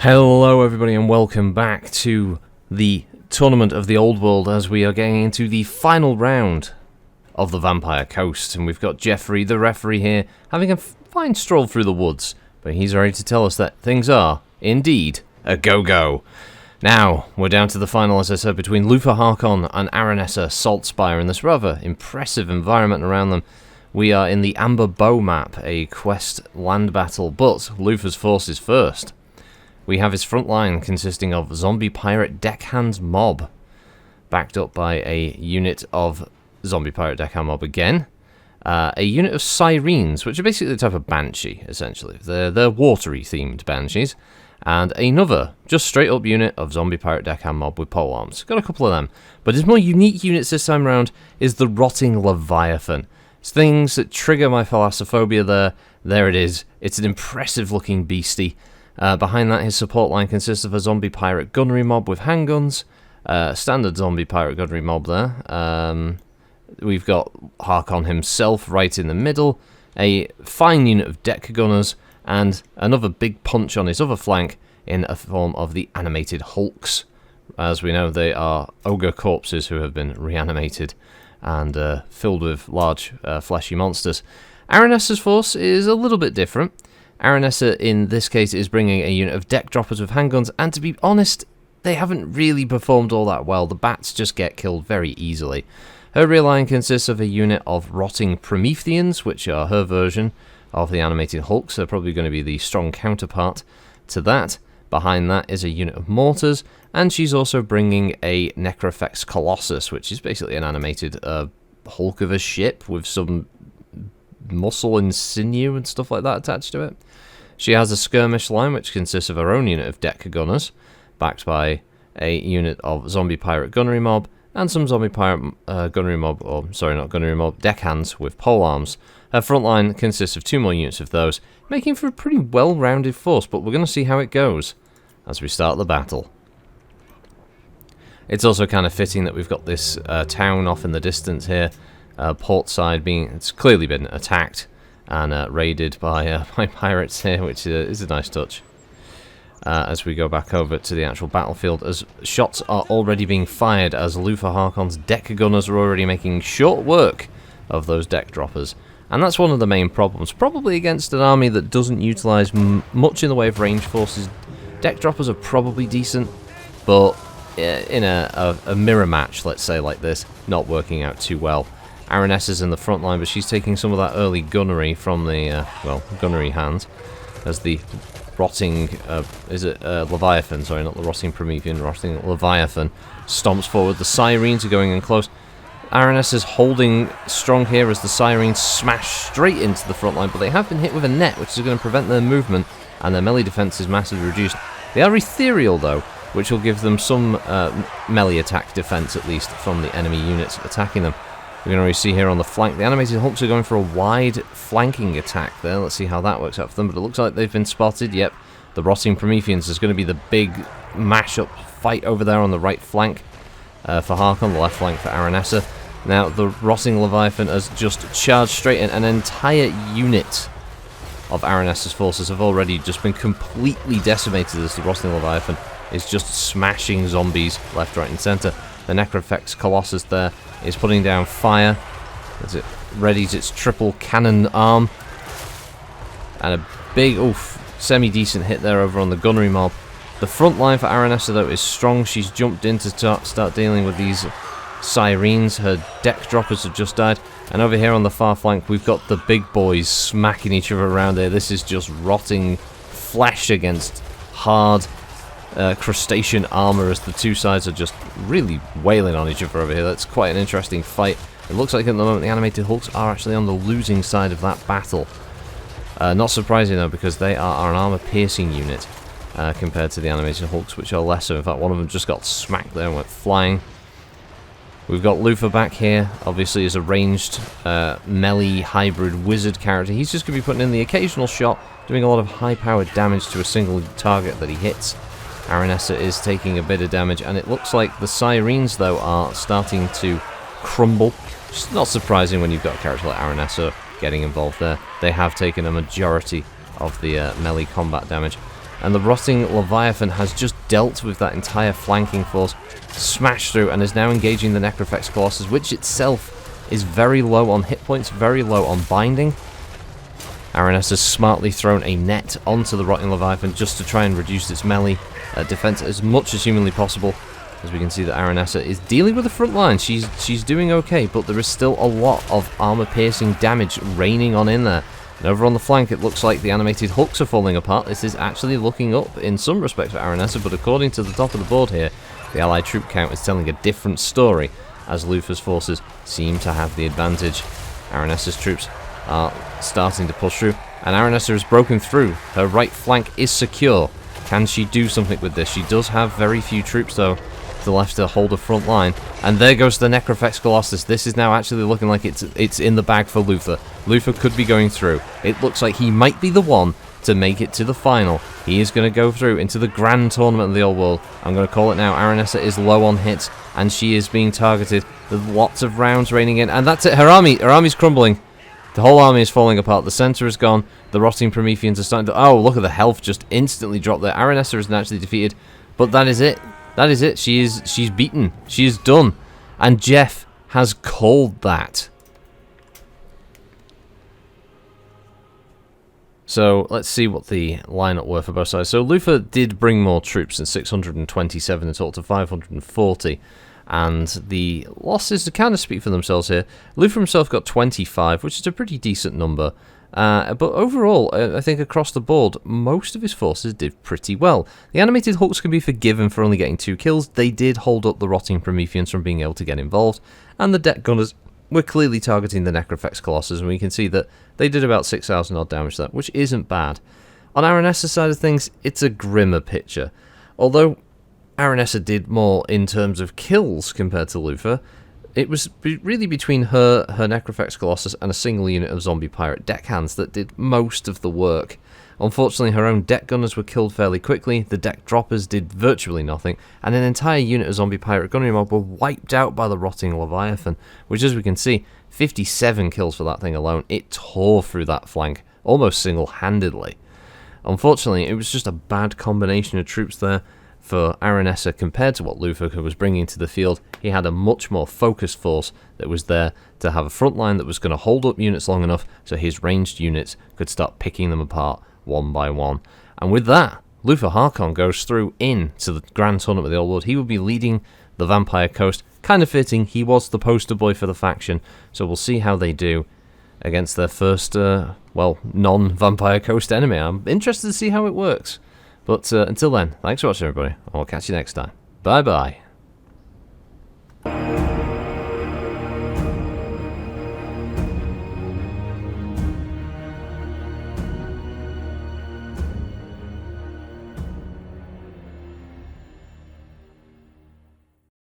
Hello everybody and welcome back to the Tournament of the Old World as we are getting into the final round of the Vampire Coast, and we've got Jeffrey, the referee here, having a fine stroll through the woods, but he's ready to tell us that things are, indeed, a go-go. Now, we're down to the final, as I said, between Luthor Harkon and Aranessa Saltspire in this rather impressive environment around them. We are in the Amber Bow map, a quest land battle, but Luthor's forces first. We have his front line consisting of zombie pirate deckhand mob, backed up by a unit of zombie pirate deckhand mob again, a unit of sirens, which are basically the type of banshee, essentially. They're watery themed banshees, and another just straight up unit of zombie pirate deckhand mob with polearms. Got a couple of them, but his more unique units this time around is the rotting Leviathan. It's things that trigger my thalassophobia there. There it is. It's an impressive looking beastie. Behind that, his support line consists of a zombie pirate gunnery mob with handguns, standard zombie pirate gunnery mob there. We've got Harkon himself right in the middle, a fine unit of deck gunners, and another big punch on his other flank in a form of the animated hulks. As we know, they are ogre corpses who have been reanimated and filled with large fleshy monsters. Aranessa's force is a little bit different. Aranessa, in this case, is bringing a unit of deck droppers with handguns, and to be honest, they haven't really performed all that well. The bats just get killed very easily. Her rear line consists of a unit of rotting Prometheans, which are her version of the animated hulks. They're probably going to be the strong counterpart to that. Behind that is a unit of mortars, and she's also bringing a Necrofex Colossus, which is basically an animated hulk of a ship with some muscle and sinew and stuff like that attached to it. She has a skirmish line which consists of her own unit of deck gunners, backed by a unit of zombie pirate gunnery mob and some zombie pirate gunnery mob, or sorry, not gunnery mob, deckhands with polearms. Her front line consists of 2 more units of those, making for a pretty well-rounded force, but we're going to see how it goes as we start the battle. It's also kind of fitting that we've got this town off in the distance here, port side it's clearly been attacked and raided by pirates here, which is a nice touch. As we go back over to the actual battlefield, as shots are already being fired, as Luthor Harkon's deck gunners are already making short work of those deck droppers. And that's one of the main problems. Probably against an army that doesn't utilise much in the way of range forces, deck droppers are probably decent, but in a mirror match, let's say, like this, not working out too well. Aranessa's in the front line, but she's taking some of that early gunnery from the, gunnery hand, as the rotting, Leviathan, sorry, not the rotting Promethean, rotting Leviathan stomps forward. The sirens are going in close. Aranessa's holding strong here as the sirens smash straight into the front line, but they have been hit with a net, which is going to prevent their movement, and their melee defense is massively reduced. They are ethereal, though, which will give them some melee attack defense, at least, from the enemy units attacking them. We can already see here on the flank, the animated hulks are going for a wide flanking attack there. Let's see how that works out for them, but it looks like they've been spotted. Yep, the rotting Prometheans is going to be the big mash-up fight over there on the right flank for Harkon, the left flank for Aranessa. Now, the rotting Leviathan has just charged straight in. An entire unit of Aranessa's forces have already just been completely decimated as the rotting Leviathan is just smashing zombies left, right, and centre. The Necrofex Colossus there is putting down fire as it readies its triple cannon arm. And a big, semi-decent hit there over on the gunnery mob. The front line for Aranessa, though, is strong. She's jumped in to start dealing with these sirens. Her deck droppers have just died. And over here on the far flank, we've got the big boys smacking each other around here. This is just rotting flesh against hard crustacean armor, as the two sides are just really wailing on each other over here. That's quite an interesting fight. It looks like at the moment the animated hulks are actually on the losing side of that battle. Not surprising though, because they are an armor piercing unit compared to the animated hulks, which are lesser. In fact, one of them just got smacked there and went flying. We've got Luthor back here, obviously as a ranged melee hybrid wizard character. He's just going to be putting in the occasional shot, doing a lot of high-powered damage to a single target that he hits. Aranessa is taking a bit of damage, and it looks like the sirens, though, are starting to crumble. It's not surprising when you've got a character like Aranessa getting involved there. They have taken a majority of the melee combat damage. and the rotting Leviathan has just dealt with that entire flanking force, smashed through, and is now engaging the Necrofex Colossus, which itself is very low on hit points, very low on binding. Aranessa has smartly thrown a net onto the rotting Leviathan just to try and reduce its melee defense as much as humanly possible. As we can see that Aranessa is dealing with the front line. She's doing okay, but there is still a lot of armor-piercing damage raining on in there. And over on the flank, it looks like the animated hooks are falling apart. This is actually looking up in some respects for Aranessa, but according to the top of the board here, the allied troop count is telling a different story, as Luthor's forces seem to have the advantage. Aranessa's troops are starting to push through, and Aranessa has broken through. Her right flank is secure. Can she do something with this? She does have very few troops, though, to the left to hold the front line. And there goes the Necrofex Colossus. This is now actually looking like it's in the bag for Luthor. Luthor could be going through. It looks like he might be the one to make it to the final. He is going to go through into the grand tournament of the old world. I'm going to call it now. Aranessa is low on hits, and she is being targeted. There's lots of rounds raining in, and that's it. Her army's crumbling. The whole army is falling apart. The center is gone. The rotting Prometheans are starting to... Oh, look at the health just instantly dropped there. Aranessa is naturally defeated, but that is it. That is it. She's beaten. She is done. And Jeff has called that. So let's see what the lineup were for both sides. So Luthor did bring more troops, and 627 in total to 540. And the losses kind of speak for themselves here. Luthor himself got 25, which is a pretty decent number. But overall, I think across the board, most of his forces did pretty well. The animated hooks can be forgiven for only getting 2 kills. They did hold up the rotting Prometheans from being able to get involved. And the deck gunners were clearly targeting the Necrofex Colossus, and we can see that they did about 6,000 odd damage to that, which isn't bad. On Aranessa's side of things, it's a grimmer picture. Although Aranessa did more in terms of kills compared to Luthor, it was really between her Necrofex Colossus and a single unit of zombie pirate deckhands that did most of the work. Unfortunately, her own deck gunners were killed fairly quickly, the deck droppers did virtually nothing, and an entire unit of zombie pirate gunnery mob were wiped out by the rotting Leviathan, which, as we can see, 57 kills for that thing alone. It tore through that flank, almost single-handedly. Unfortunately, it was just a bad combination of troops there for Aranessa compared to what Luthor was bringing to the field. He had a much more focused force that was there to have a front line that was going to hold up units long enough so his ranged units could start picking them apart one by one. And with that, Luthor Harkon goes through into the Grand Tournament of the Old World. He will be leading the Vampire Coast. Kind of fitting, he was the poster boy for the faction, so we'll see how they do against their first, non-Vampire Coast enemy. I'm interested to see how it works. But until then, thanks for watching, everybody. I'll catch you next time. Bye-bye.